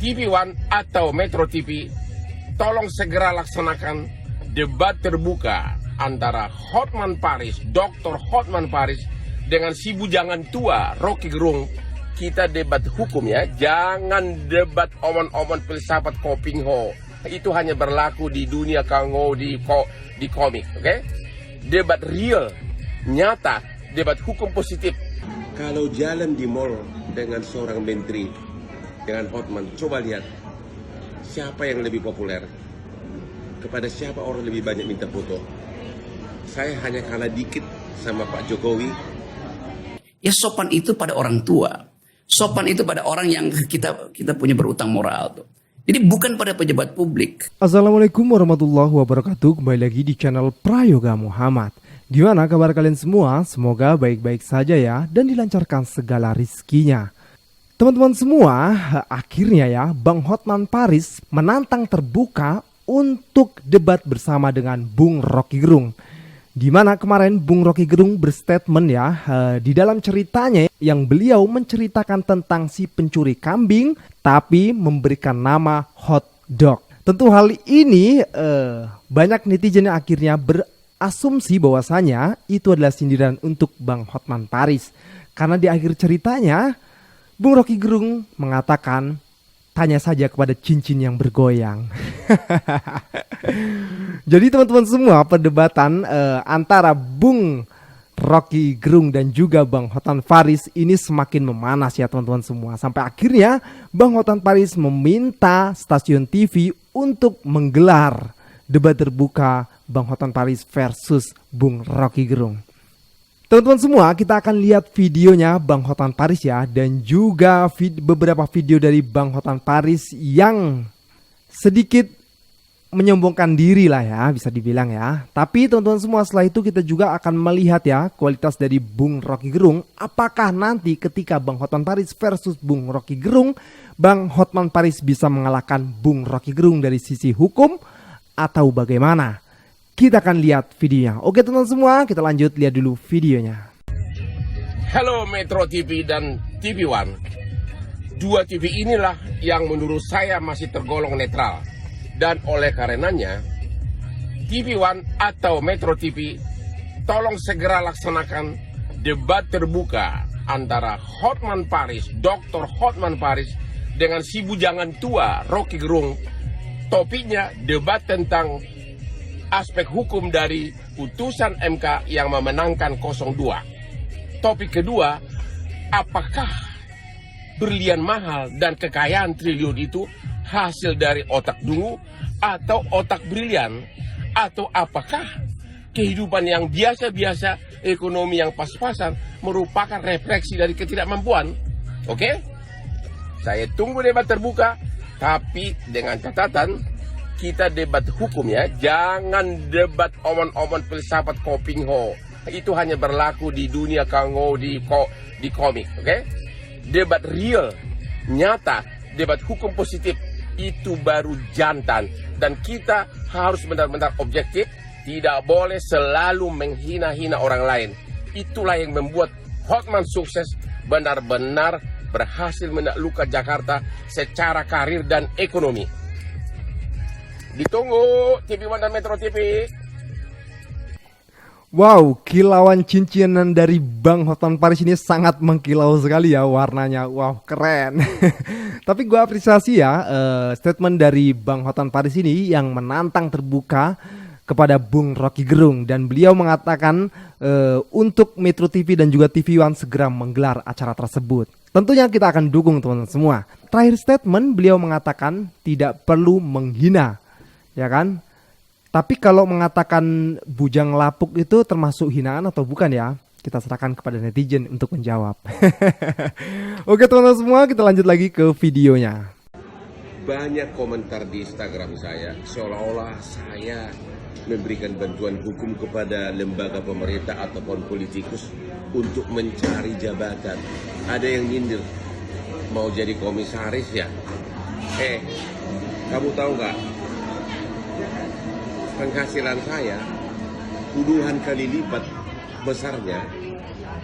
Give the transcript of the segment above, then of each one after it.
TV One atau Metro TV, tolong segera laksanakan debat terbuka antara Hotman Paris, Dr. Hotman Paris dengan si bujangan tua Rocky Gerung. Kita debat hukum ya, jangan debat omon-omon filsafat Kopingho. Itu hanya berlaku di dunia kango di komik, oke? Debat real, nyata, debat hukum positif. Kalau jalan di mall dengan seorang menteri, dengan Hotman, coba lihat siapa yang lebih populer, kepada siapa orang lebih banyak minta foto. Saya hanya kalah dikit sama Pak Jokowi. Ya sopan itu pada orang tua, sopan itu pada orang yang kita punya berutang moral tuh. Jadi bukan pada pejabat publik. Assalamualaikum warahmatullahi wabarakatuh. Kembali lagi di channel Prayoga Muhammad. Gimana kabar kalian semua? Semoga baik-baik saja ya dan dilancarkan segala rizkinya. Teman-teman semua, akhirnya ya Bang Hotman Paris menantang terbuka untuk debat bersama dengan Bung Rocky Gerung. Di mana kemarin Bung Rocky Gerung berstatement ya, di dalam ceritanya yang beliau menceritakan tentang si pencuri kambing tapi memberikan nama hot dog. Tentu hal ini banyak netizen yang akhirnya berasumsi bahwasanya itu adalah sindiran untuk Bang Hotman Paris. Karena di akhir ceritanya Bung Rocky Gerung mengatakan, tanya saja kepada cincin yang bergoyang. Jadi teman-teman semua, perdebatan antara Bung Rocky Gerung dan juga Bang Hotman Paris ini semakin memanas ya teman-teman semua. Sampai akhirnya Bang Hotman Paris meminta stasiun TV untuk menggelar debat terbuka Bang Hotman Paris versus Bung Rocky Gerung. Teman-teman semua, kita akan lihat videonya Bang Hotman Paris ya, dan juga beberapa video dari Bang Hotman Paris yang sedikit menyombongkan diri lah ya, bisa dibilang ya. Tapi teman-teman semua, setelah itu kita juga akan melihat ya kualitas dari Bung Rocky Gerung. Apakah nanti ketika Bang Hotman Paris versus Bung Rocky Gerung, Bang Hotman Paris bisa mengalahkan Bung Rocky Gerung dari sisi hukum atau bagaimana? Kita akan lihat videonya. Oke teman-teman semua, kita lanjut lihat dulu videonya. Halo Metro TV dan TV One. Dua TV inilah yang menurut saya masih tergolong netral. Dan oleh karenanya, TV One atau Metro TV, tolong segera laksanakan debat terbuka antara Hotman Paris, Dr. Hotman Paris dengan si bujangan tua Rocky Gerung. Topiknya debat tentang aspek hukum dari putusan MK yang memenangkan 02. Topik kedua, apakah berlian mahal dan kekayaan triliun itu hasil dari otak dungu atau otak brilian? Atau apakah kehidupan yang biasa-biasa, ekonomi yang pas-pasan merupakan refleksi dari ketidakmampuan? Oke? Saya tunggu debat terbuka, tapi dengan catatan kita debat hukum ya, jangan debat omon-omon filsafat Kopingho. Itu hanya berlaku di dunia kango di komik, oke? Debat real, nyata, debat hukum positif, itu baru jantan. Dan kita harus benar-benar objektif, tidak boleh selalu menghina-hina orang lain. Itulah yang membuat Hotman sukses, benar-benar berhasil menaklukkan Jakarta secara karir dan ekonomi. Ditunggu TV One dan Metro TV. Wow, kilauan cincinan dari Bang Hotman Paris ini sangat mengkilau sekali ya warnanya. Wow, keren. Tapi gue apresiasi ya statement dari Bang Hotman Paris ini yang menantang terbuka kepada Bung Rocky Gerung. Dan beliau mengatakan untuk Metro TV dan juga TV One segera menggelar acara tersebut. Tentunya kita akan dukung teman-teman semua. Terakhir statement beliau mengatakan tidak perlu menghina, ya kan? Tapi kalau mengatakan bujang lapuk itu termasuk hinaan atau bukan ya? Kita serahkan kepada netizen untuk menjawab. Oke teman-teman semua, kita lanjut lagi ke videonya. Banyak komentar di Instagram saya, seolah-olah saya memberikan bantuan hukum kepada lembaga pemerintah ataupun politikus untuk mencari jabatan. Ada yang nyindir, mau jadi komisaris ya? Kamu tahu nggak? Penghasilan saya puluhan kali lipat besarnya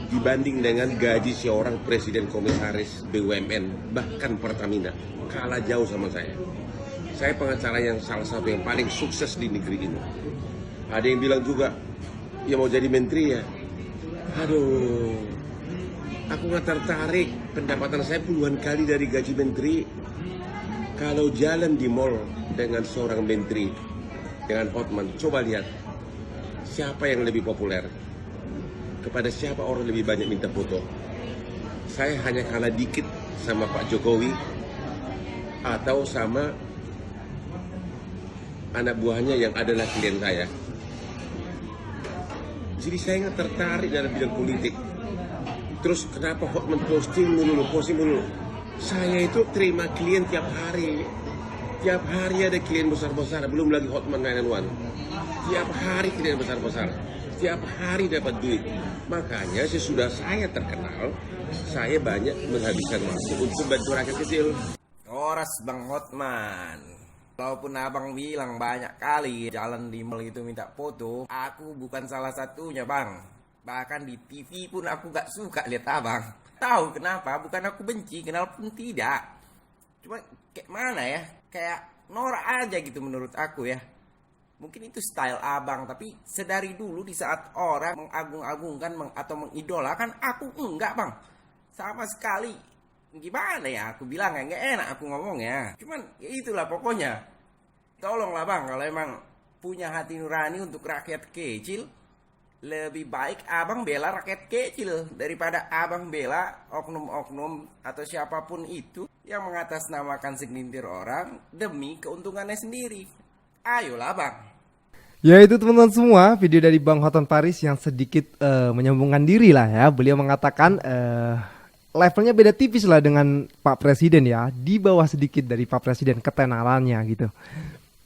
dibanding dengan gaji seorang presiden komisaris BUMN, bahkan Pertamina, kalah jauh sama saya. Saya pengacara yang salah satu yang paling sukses di negeri ini. Ada yang bilang juga, ya mau jadi menteri ya. Aduh, aku nggak tertarik. Pendapatan saya puluhan kali dari gaji menteri. Kalau jalan di mall dengan seorang menteri, dengan Hotman, coba lihat siapa yang lebih populer, kepada siapa orang lebih banyak minta foto. Saya hanya kalah dikit sama Pak Jokowi atau sama anak buahnya yang adalah klien saya. Jadi saya nggak tertarik dalam bidang politik. Terus kenapa Hotman posting mulu? Saya itu terima klien tiap hari. Tiap hari ada klien besar-besar, belum lagi Hotman 911. Tiap hari klien besar-besar. Tiap hari dapat duit. Makanya sesudah saya terkenal, saya banyak menghabiskan waktu untuk bantu rakyat kecil. Horas Bang Hotman. Walaupun abang bilang banyak kali jalan di mall itu minta foto, aku bukan salah satunya bang. Bahkan di TV pun aku gak suka lihat abang. Tahu kenapa? Bukan aku benci, kenal pun tidak. Cuma kayak mana ya? Kayak norak aja gitu menurut aku ya. Mungkin itu style abang, tapi sedari dulu di saat orang mengagung-agungkan atau mengidolakan, aku enggak bang. Sama sekali. Gimana ya aku bilang ya, nggak enak aku ngomongnya. Cuman ya itulah pokoknya. Tolonglah bang, kalau emang punya hati nurani untuk rakyat kecil, lebih baik abang bela rakyat kecil daripada abang bela oknum-oknum atau siapapun itu yang mengatasnamakan segelintir orang demi keuntungannya sendiri. Ayolah bang. Ya itu teman-teman semua, video dari Bang Hotman Paris yang sedikit menyambungkan diri lah ya. Beliau mengatakan levelnya beda tipis lah dengan Pak Presiden ya, di bawah sedikit dari Pak Presiden ketenarannya gitu.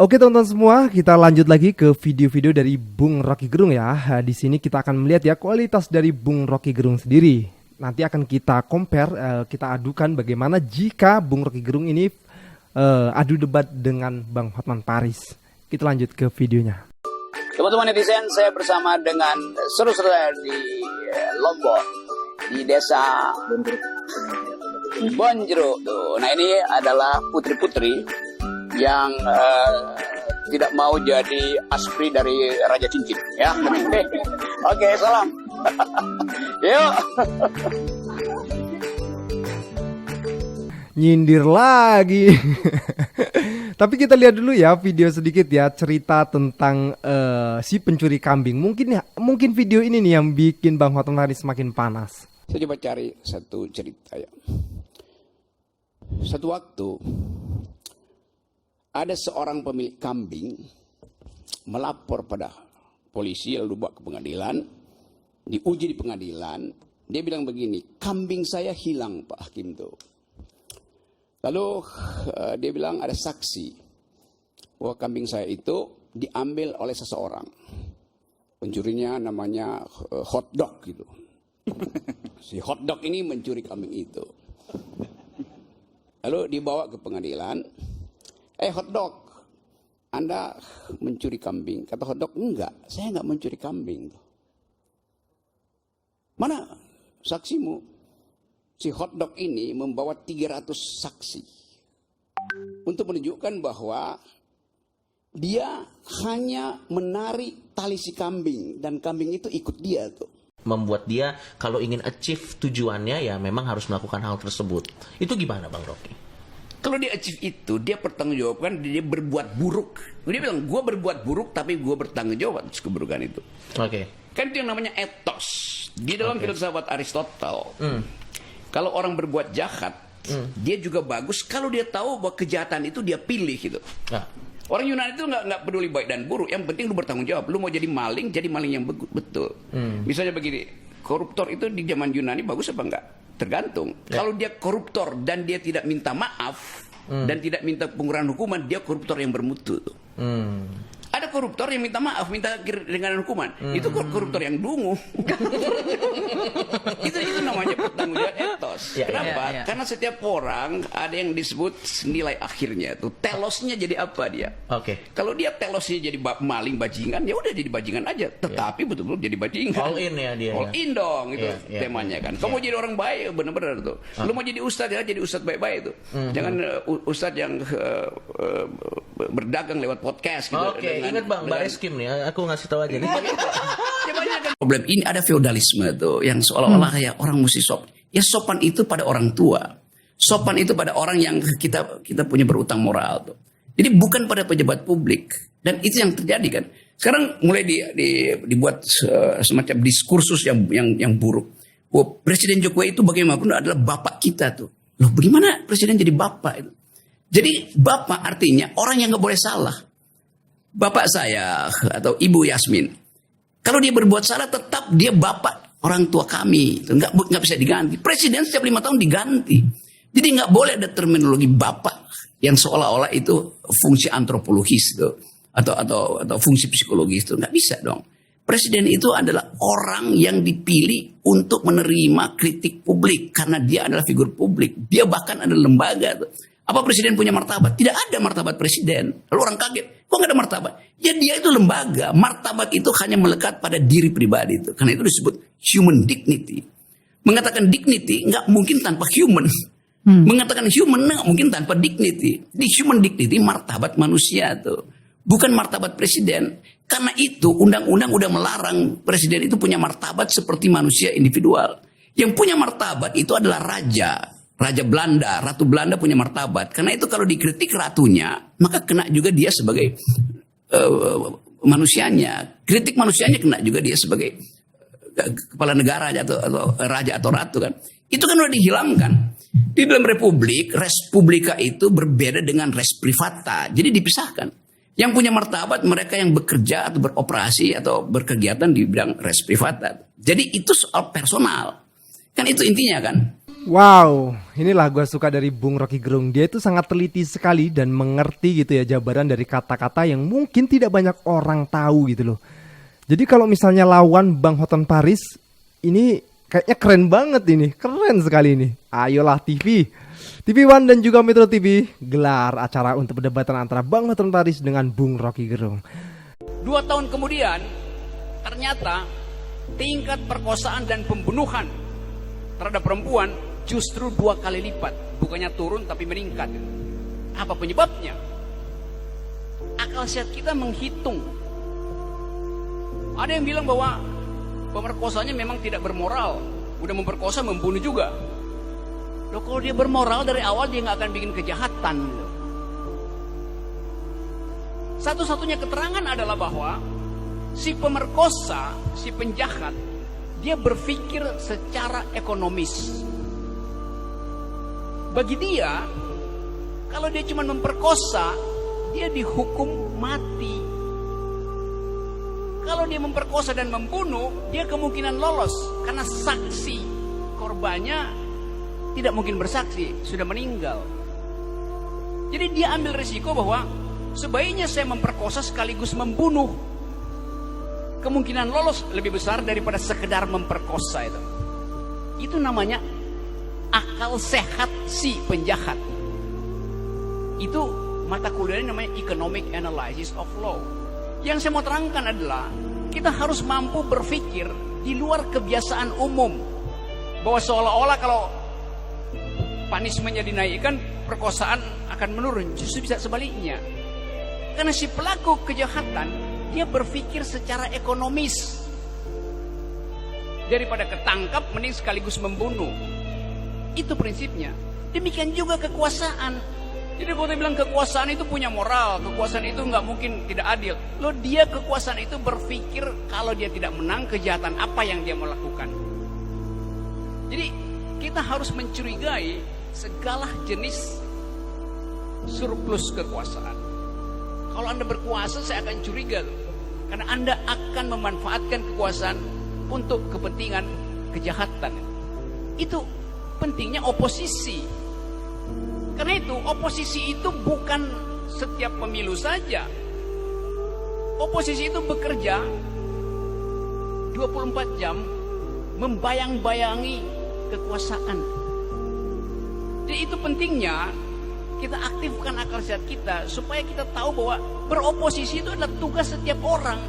Oke teman-teman semua, kita lanjut lagi ke video-video dari Bung Rocky Gerung ya. Di sini kita akan melihat ya kualitas dari Bung Rocky Gerung sendiri. Nanti akan kita compare, kita adukan bagaimana jika Bung Rocky Gerung ini adu debat dengan Bang Hotman Paris. Kita lanjut ke videonya. Teman-teman netizen, saya bersama dengan saudara-saudara di Lombok, di desa Bonjero tuh. Nah ini adalah putri-putri yang tidak mau jadi aspri dari Raja Cincin ya. Oke, salam. Yuk. Nyindir lagi. Tapi kita lihat dulu ya video sedikit ya, cerita tentang si pencuri kambing. Mungkin video ini nih yang bikin Bang Hotman Paris semakin panas. Saya coba cari satu cerita ya. Satu waktu ada seorang pemilik kambing melapor pada polisi, lalu dibawa ke pengadilan, diuji di pengadilan. Dia bilang begini, kambing saya hilang Pak Hakim tuh. Lalu dia bilang ada saksi bahwa kambing saya itu diambil oleh seseorang. Pencurinya namanya Hotdog gitu. Si Hotdog ini mencuri kambing itu. Lalu dibawa ke pengadilan. Hotdog, Anda mencuri kambing. Kata Hotdog, enggak, saya enggak mencuri kambing. Mana saksimu? Si Hotdog ini membawa 300 saksi untuk menunjukkan bahwa dia hanya menarik tali si kambing dan kambing itu ikut dia tuh. Membuat dia kalau ingin achieve tujuannya ya memang harus melakukan hal tersebut. Itu gimana Bang Rocky? Kalau dia achieve itu, dia bertanggungjawabkan, dia berbuat buruk. Dia bilang, gue berbuat buruk tapi gue bertanggung jawab atas keburukan itu. Oke. Kan itu yang namanya etos. Di dalam filsafat Aristotle, kalau orang berbuat jahat, dia juga bagus kalau dia tahu bahwa kejahatan itu dia pilih gitu. Nah. Orang Yunani itu nggak peduli baik dan buruk. Yang penting lu bertanggung jawab. Lu mau jadi maling yang betul. Misalnya begini, koruptor itu di zaman Yunani bagus apa enggak? Tergantung. Kalau dia koruptor dan dia tidak minta maaf dan tidak minta pengurangan hukuman, dia koruptor yang bermutu. Ada koruptor yang minta maaf, minta ringanan hukuman. Itu koruptor yang dungu. itu namanya pertanggungjawab etos. Kenapa? Karena setiap orang ada yang disebut nilai akhirnya tuh. Telosnya jadi apa dia? Kalau dia telosnya jadi maling bajingan, ya udah jadi bajingan aja. Tetapi betul-betul jadi bajingan. All in ya dia. All in dong itu temanya kan. Kamu mau jadi orang baik benar-benar tuh. Lu mau jadi ustadz ya jadi ustadz baik-baik tuh. Jangan ustadz yang berdagang lewat podcast gitu. Ingat Bang, Baris Kim nih, aku ngasih tahu aja. Problem ini ada feodalisme tuh yang seolah-olah ya orang mesti sopan. Ya sopan itu pada orang tua. Sopan itu pada orang yang kita punya berutang moral tuh. Jadi bukan pada pejabat publik. Dan itu yang terjadi kan. Sekarang mulai dibuat semacam diskursus yang buruk. Bahwa Presiden Jokowi itu bagaimanapun adalah bapak kita tuh. Loh bagaimana presiden jadi bapak itu? Jadi bapak artinya orang yang nggak boleh salah. Bapak saya atau Ibu Yasmin, kalau dia berbuat salah tetap dia bapak orang tua kami, nggak bisa diganti. Presiden setiap 5 tahun diganti. Jadi nggak boleh ada terminologi bapak yang seolah-olah itu fungsi antropologis itu atau fungsi psikologis itu nggak bisa dong. Presiden itu adalah orang yang dipilih untuk menerima kritik publik karena dia adalah figur publik. Dia bahkan ada lembaga tuh. Apa presiden punya martabat? Tidak ada martabat presiden. Lalu orang kaget, kok nggak ada martabat? Ya dia itu lembaga. Martabat itu hanya melekat pada diri pribadi itu. Karena itu disebut human dignity. Mengatakan dignity nggak mungkin tanpa human. Mengatakan human nggak mungkin tanpa dignity. Di human dignity martabat manusia tuh. Bukan martabat presiden. Karena itu undang-undang udah melarang presiden itu punya martabat seperti manusia individual. Yang punya martabat itu adalah raja. Raja Belanda, Ratu Belanda punya martabat. Karena itu kalau dikritik ratunya, maka kena juga dia sebagai manusianya. Kritik manusianya kena juga dia sebagai kepala negara atau raja atau ratu kan. Itu kan udah dihilangkan. Di dalam republik, res publica itu berbeda dengan res privata. Jadi dipisahkan. Yang punya martabat mereka yang bekerja atau beroperasi atau berkegiatan di bidang res privata. Jadi itu soal personal. Kan itu intinya kan. Wow, inilah gue suka dari Bung Rocky Gerung. Dia itu sangat teliti sekali dan mengerti gitu ya jabaran dari kata-kata yang mungkin tidak banyak orang tahu gitu loh. Jadi kalau misalnya lawan Bang Hotman Paris, ini kayaknya keren banget ini. Keren sekali ini. Ayolah TV One dan juga Metro TV gelar acara untuk perdebatan antara Bang Hotman Paris dengan Bung Rocky Gerung. 2 tahun kemudian, ternyata tingkat perkosaan dan pembunuhan terhadap perempuan justru 2 kali lipat. Bukannya turun tapi meningkat. Apa penyebabnya? Akal sehat kita menghitung. Ada yang bilang bahwa pemerkosanya memang tidak bermoral. Udah memperkosa, membunuh juga. Loh kalau dia bermoral dari awal dia nggak akan bikin kejahatan. Satu-satunya keterangan adalah bahwa si pemerkosa, si penjahat, dia berpikir secara ekonomis. Bagi dia, kalau dia cuma memperkosa, dia dihukum mati. Kalau dia memperkosa dan membunuh, dia kemungkinan lolos. Karena saksi korbannya tidak mungkin bersaksi, sudah meninggal. Jadi dia ambil risiko bahwa sebaiknya saya memperkosa sekaligus membunuh. Kemungkinan lolos lebih besar daripada sekedar memperkosa itu. Itu namanya akal sehat si penjahat. Itu mata kuliahnya namanya Economic Analysis of Law. Yang saya mau terangkan adalah kita harus mampu berpikir di luar kebiasaan umum. Bahwa seolah-olah kalau punishment-nya dinaikkan, perkosaan akan menurun. Justru bisa sebaliknya. Karena si pelaku kejahatan, dia berpikir secara ekonomis. Daripada ketangkap, mending sekaligus membunuh. Itu prinsipnya. Demikian juga kekuasaan. Jadi kalau dia bilang kekuasaan itu punya moral, kekuasaan itu nggak mungkin tidak adil. Loh dia kekuasaan itu berpikir kalau dia tidak menang, kejahatan apa yang dia mau lakukan. Jadi kita harus mencurigai segala jenis surplus kekuasaan. Kalau Anda berkuasa, saya akan curiga. Karena Anda akan memanfaatkan kekuasaan untuk kepentingan kejahatan. Itu pentingnya oposisi. Karena itu oposisi itu bukan setiap pemilu saja. Oposisi itu bekerja 24 jam membayang-bayangi kekuasaan. Jadi itu pentingnya kita aktifkan akal sehat kita supaya kita tahu bahwa beroposisi itu adalah tugas setiap orang.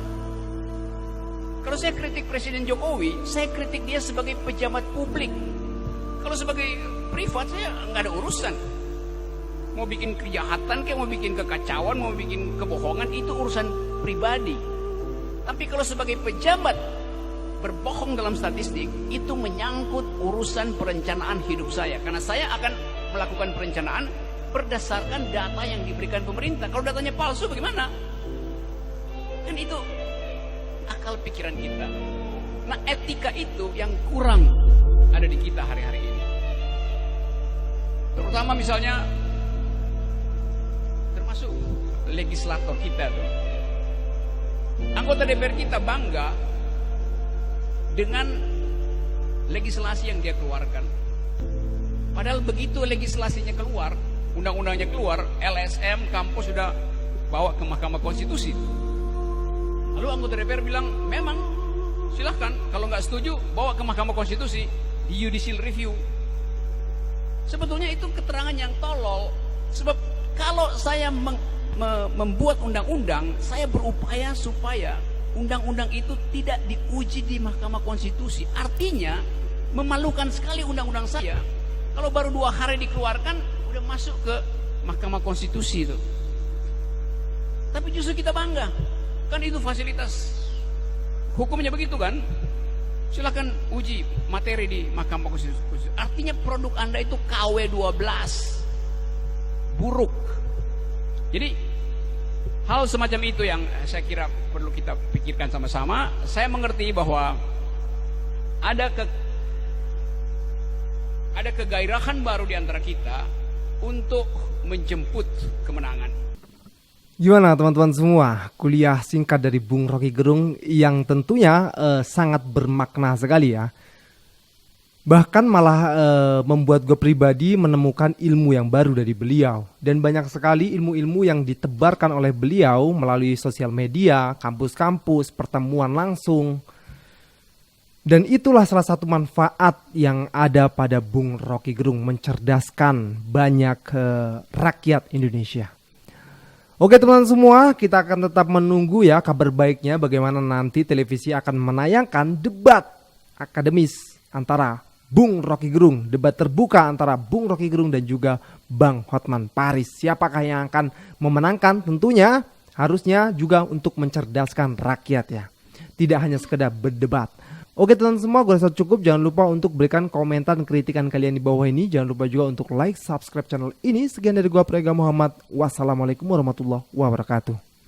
Kalau saya kritik Presiden Jokowi, saya kritik dia sebagai pejabat publik. Kalau sebagai privat saya nggak ada urusan. Mau bikin kejahatan, kayak mau bikin kekacauan, mau bikin kebohongan, itu urusan pribadi. Tapi kalau sebagai pejabat berbohong dalam statistik, itu menyangkut urusan perencanaan hidup saya. Karena saya akan melakukan perencanaan berdasarkan data yang diberikan pemerintah. Kalau datanya palsu bagaimana? Kan itu akal pikiran kita. Nah, etika itu yang kurang ada di kita hari-hari ini. Terutama misalnya termasuk legislator kita tuh. Anggota DPR kita bangga dengan legislasi yang dia keluarkan. Padahal begitu legislasinya keluar, undang-undangnya keluar, LSM kampus sudah bawa ke Mahkamah Konstitusi. Lalu anggota DPR bilang, memang silahkan, kalau nggak setuju bawa ke Mahkamah Konstitusi di judicial review. Sebetulnya itu keterangan yang tolol. Sebab kalau saya membuat undang-undang, saya berupaya supaya undang-undang itu tidak diuji di Mahkamah Konstitusi. Artinya memalukan sekali undang-undang saya. Kalau baru 2 hari dikeluarkan, udah masuk ke Mahkamah Konstitusi itu. Tapi justru kita bangga, kan itu fasilitas hukumnya begitu kan? Silakan uji materi di Mahkamah Konstitusi. Artinya produk Anda itu KW 12, buruk. Jadi hal semacam itu yang saya kira perlu kita pikirkan sama-sama. Saya mengerti bahwa ada kegairahan baru di antara kita untuk menjemput kemenangan. Gimana teman-teman semua, kuliah singkat dari Bung Rocky Gerung yang tentunya sangat bermakna sekali ya. Bahkan malah membuat gue pribadi menemukan ilmu yang baru dari beliau. Dan banyak sekali ilmu-ilmu yang ditebarkan oleh beliau melalui sosial media, kampus-kampus, pertemuan langsung. Dan itulah salah satu manfaat yang ada pada Bung Rocky Gerung, mencerdaskan banyak rakyat Indonesia. Oke teman-teman semua, kita akan tetap menunggu ya kabar baiknya bagaimana nanti televisi akan menayangkan debat akademis antara Bung Rocky Gerung, debat terbuka antara Bung Rocky Gerung dan juga Bang Hotman Paris. Siapakah yang akan memenangkan? Tentunya harusnya juga untuk mencerdaskan rakyat ya. Tidak hanya sekedar berdebat. Oke teman-teman semua, gue rasa cukup. Jangan lupa untuk berikan komentar dan kritikan kalian di bawah ini. Jangan lupa juga untuk like, subscribe channel ini. Sekian dari gue, Prega Muhammad. Wassalamualaikum warahmatullahi wabarakatuh.